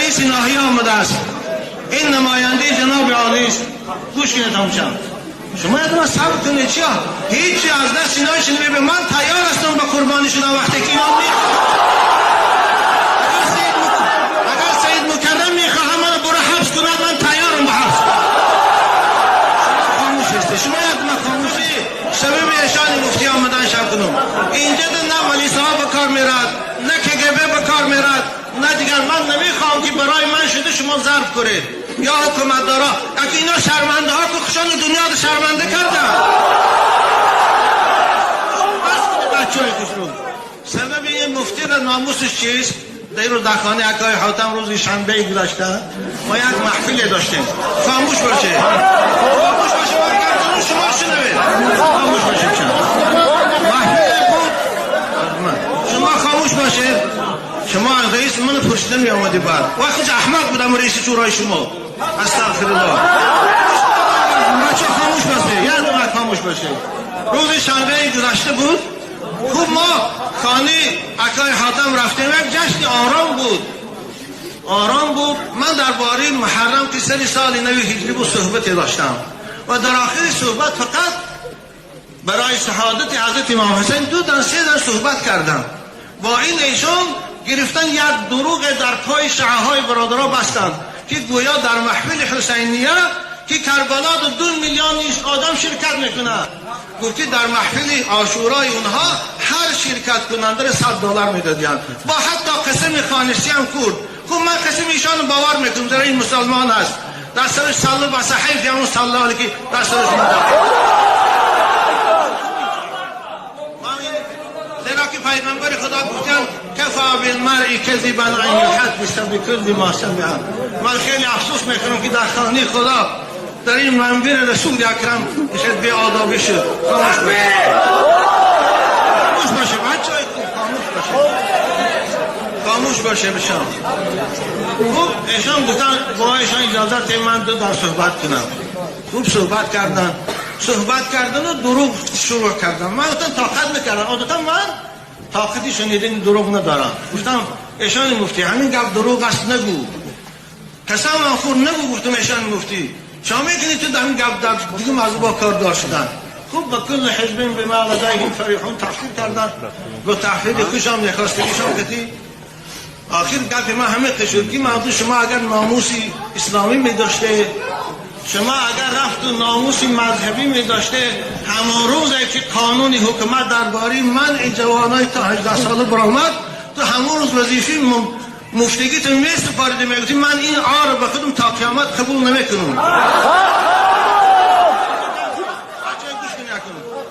رئیس ناحیه آمده است. این نماینده جناب عالی است. گوش کنید همچنان. شما یادم صبر کنید چیا؟ هیچی از دست اینای شنوی به من تیار هستم با قربانی شدن وقتی که اینا اگر سید مکرم میخواه من برو حبس کند من تیارم به حبس. شما خاموش هستی. شما یادم خاموشی سبب اشان مفتی آمدن شب کنم. اینجا نه ولی صاحب به کار میرد نه کگبه به کار میرد نه دیگر. من نمیخوام که برای من شده شما ظرف کنید یا حکومت دارا. اگه اینا شرمنده ها که خشان دنیا رو شرمنده کردن. بس کنید بچه های کشون. سبب این مفتی را ناموسش چیست؟ در رو دخانه اکای حاتم روز شنبه گذشته ما یک محفل داشتیم. خاموش باشه. خاموش باشه برگردون شما شنوید. خاموش باشه چند. محفل بود. شما خاموش باشه. شما رئیس من پرسیدن می آمدی بعد. وقتی احمق بودم رئیس شورای شما. استغفر الله. بچه خاموش باشه. یادم خاموش باشه. روز شنبه گذشته بود. خوب ما خانه اکای حاتم رفتیم. یک جشن آرام بود. آرام بود. من درباره محرم که سال نوی هجری بود صحبت داشتم و در آخر صحبت فقط برای شهادت حضرت امام حسین 2 تا 3 صحبت کردم. با این ایشان گرفتن یک دروغ در پای شیعه‌های برادرها بستند که گویا در محفل حسینیه که کربلا 2 میلیون آدم شرکت میکنه. گفتی در محفل عاشورای اونها هر شرکت کننده $100 میدادن. با حتی قسم خانشی هم کرد. خب من قسم ایشان باور میکنم در این مسلمان هست. در سرش صلو و صحیف یا اون صلاحی که در سرش زیرا که پیغمبر خدا گفتن کفا بالمرء کذبا ان یحدث بكل ما سمع. من خیلی افسوس میکنم که در خانه خدا در این منبر رسول اکرم شد بی آدابی شد. خاموش باشه. خاموش باشه بچه های خاموش باشه. خاموش باشه بشم. خوب ایشان گفتن با ایشان اجازت من 2 در صحبت کنم. خوب صحبت کردن. صحبت کردن و دروغ شروع کردن. من گفتم طاقت نکردم. عادتا من طاقتی شنیدن دروغ ندارم. گفتم ایشان مفتی همین گفت دروغ است نگو. قسم من خور نگو. گفتم ایشان مفتی شما میکنید تو در این گفت در دیگه موضوع با کار دار شدن. خوب با کل حزبین به ما لدیهم فریحون تحقیق کردن. با تحقیق خوشم نخواستگیشان کتی آخر گفت ما همه قشورگی موضوع شما اگر ناموسی اسلامی می داشته شما اگر رفت و ناموسی مذهبی می داشته همون روزی که قانون حکومت درباره منع جوانای تا 18 ساله برآمد تو همون روز وظیفه مفتگی تو میسپاریدی میگفتی من این آر به خودم تا قیامت قبول نمیکنم.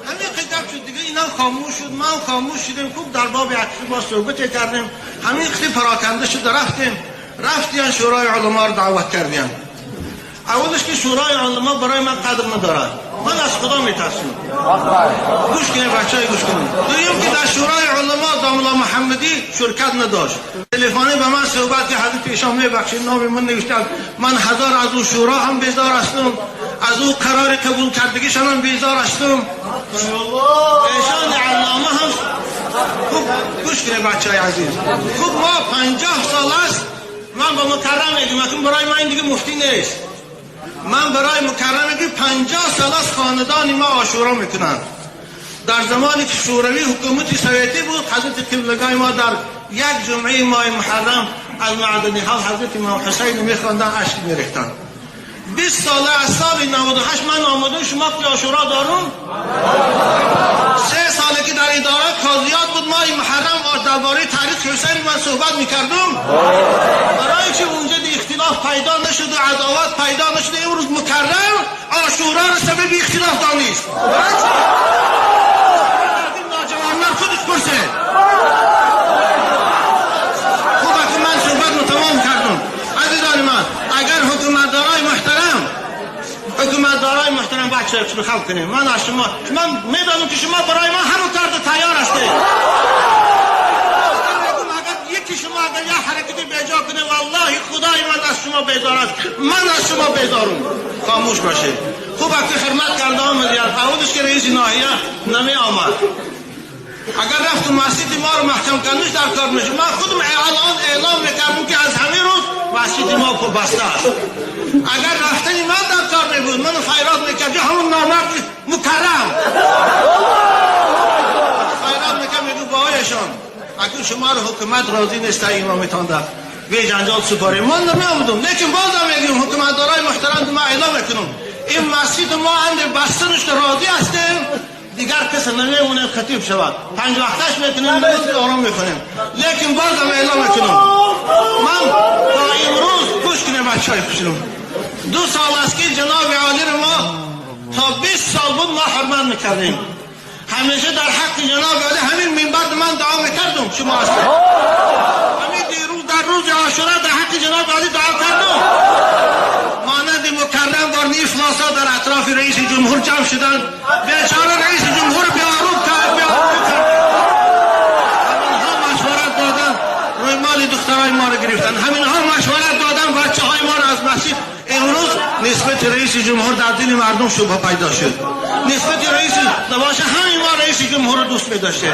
همین قدم شد دیگه اینا خاموش شد ما خاموش شدیم. خوب در باب عقیده با صحبت کردیم. همین خیلی پراکنده شد رفتیم شورای علما رو دعوت کردیم. اولش که شورای علما برای من قدر ندارد. من از خدا میترسم. گوش کنید بچه‌ها گوش کنید. دویم که در شورای علما داملا محمدی شرکت نداشت. تلفنی به من صحبت که حضرت ایشان میبخشید نام من نوشتم. من هزار از او شورا هم بیزار هستم. از او قرار قبول کردگیشان هم بیزار هستم. ایشان علامه هم خوب گوش کنید بچه‌های عزیز. خوب ما 50 سال است من با مکرم میگم برای من این دیگه مفتی نیست. من برای مکرمه که 50 سال از خاندان ما عاشورا میکنند. در زمانی که شوروی حکومت سوویتی بود حضرت قبلگاه ما در یک جمعه ماه محرم از معدنی ها حضرت امام حسین میخواندن اشک میریختن. 20 ساله از سال 98 من آمدم شما که عاشورا دارم. 3 ساله که در اداره قاضیات بود ماه محرم درباره تاریخ حسین من صحبت میکردم. برای که اونجا اختلاف پیدا نشد و عداوت پیدا نشد امروز مکرم عاشورا را سبب اختلاف دانست. ناجوانان خودش پرسه. خوبه که من صحبت رو تمام کردم. عزیزان من اگر حکومتدارای محترم بچه رو خلق کنیم من از شما میدانم که شما برای من همون کرده تیار هستید. یکی شما اگر یه حرکتی بیجا کنه والله خدای من از شما بیزار است. من از شما بیزارم. خاموش باشه. خوب که خدمت کرده آمدید. اولش که رئیس ناحیه نمی آمد. اگر رفت مسجد ما رو محکم کردنش در کار میشه. من خودم الان اعلام میکردم که از همین روز مسجد خب بسته است. اگر رفتنی من در کار نبود منو خیرات میکرد یا همون نامرد مکرم خیرات میکرد میگو باهایشان اکنون شما رو حکومت راضی نیست امامتان در به جنجال سپاری من نمیامدم، لیکن بازم میگیم حکومتدارای محترم ما اعلام میکنم این مسجد ما اند بستنش راضی هستیم، دیگر کس نمیمونه خطیب شود 5 وقتش میکنیم نمیز آرام میکنیم، لیکن بازم اعلام میکنم من تا امروز گوش کنیم بچهای خوشم 2 سال است که جناب عالی رو ما تا 20 سال بود ما حرمت میکردیم، همیشه در حق جناب عالی همین منبر من دعا میکردم شما هستید، همین دیروز در روز عاشورا در حق جناب عالی دعا کردم، مانند مکرم بار افلاسا در اطراف رئیس جمهور جمع شدن، بیچاره رئیس جمهور بیاروب کرد همینها مشورت دادن روی مال دخترای ما رو گرفتن، همینها مشورت دادن بچه های ما رو از مسجد. امروز نسبت رئیس جمهور در دل مردم شبه پیدا شد، نسبت رئیس نباشه همین ما رئیس جمهور رو دوست می‌داشته.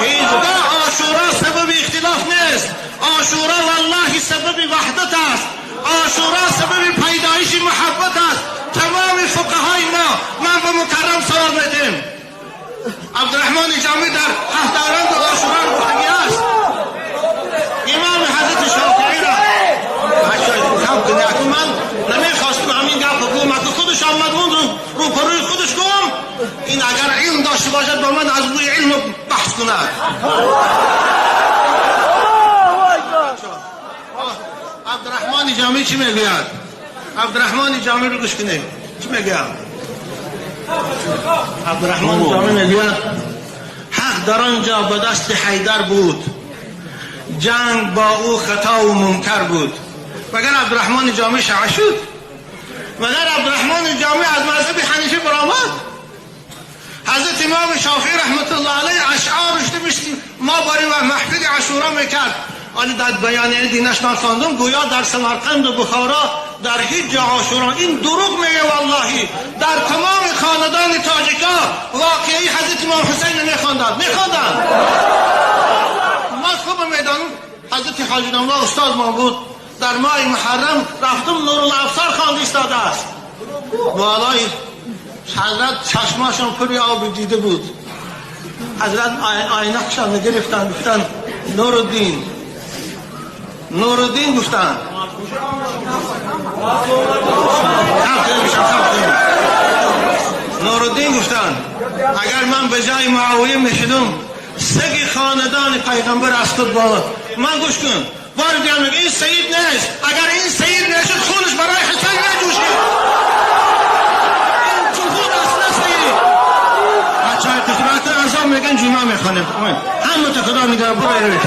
هیچگاه عاشورا سبب اختلاف نیست، عاشورا والله سبب وحدت است، عاشورا سبب پیدایش محبت است. تمام فقهای ما من به مکرم سوال میدیم، عبدالرحمن جامی در هفته‌رند عاشورا رو گفتگی است، امام حضرت شافعی را من نمیخواستم همین گپ بگم، اگه خودش آمد رو پروی خودش گم، این اگر علم داشته باشد با من از روی علم بحث کند. عبدالرحمن جامی چی میگوید؟ عبدالرحمن جامی رو گوش کنید چی میگوید؟ عبدالرحمن جامی میگوید حق در آنجا به دست حیدر بود، جنگ با او خطا و منکر بود. مگر عبدالرحمن جامی شیعه شد؟ مگر عبدالرحمن جامی از مذهب حنیفی برآمد؟ حضرت امام شافعی رحمت الله علیه اشعارش نوشت ما برای محفل عاشورا میکرد، آنی در بیانیه دینش من خواندم گویا در سمرقند و بخارا در هیچ جا عاشورا، این دروغ میگه والله، در تمام خاندان تاجیکا واقعی حضرت امام حسین میخواندند ما خوب میدانم. حضرت حاجی نامور استاد ما بود، در ماه محرم رفتم نورالابصار خواند ایستاده است، والای حضرت چشماشان پری آب دیده بود، حضرت آینکشان نگرفتن گفتن نورالدین گفتن نورالدین گفتن اگر من به جای معاویه میشدم سگ خاندان پیغمبر از خود با من گوش کن بار دیگر میگه این سید نیست، اگر این سید نشد خونش برای حسین نجوشید، این جمهور اصلا سید بچه های قدرت اعظام میگن جمعه میخوانه همه تا خدا میگه برای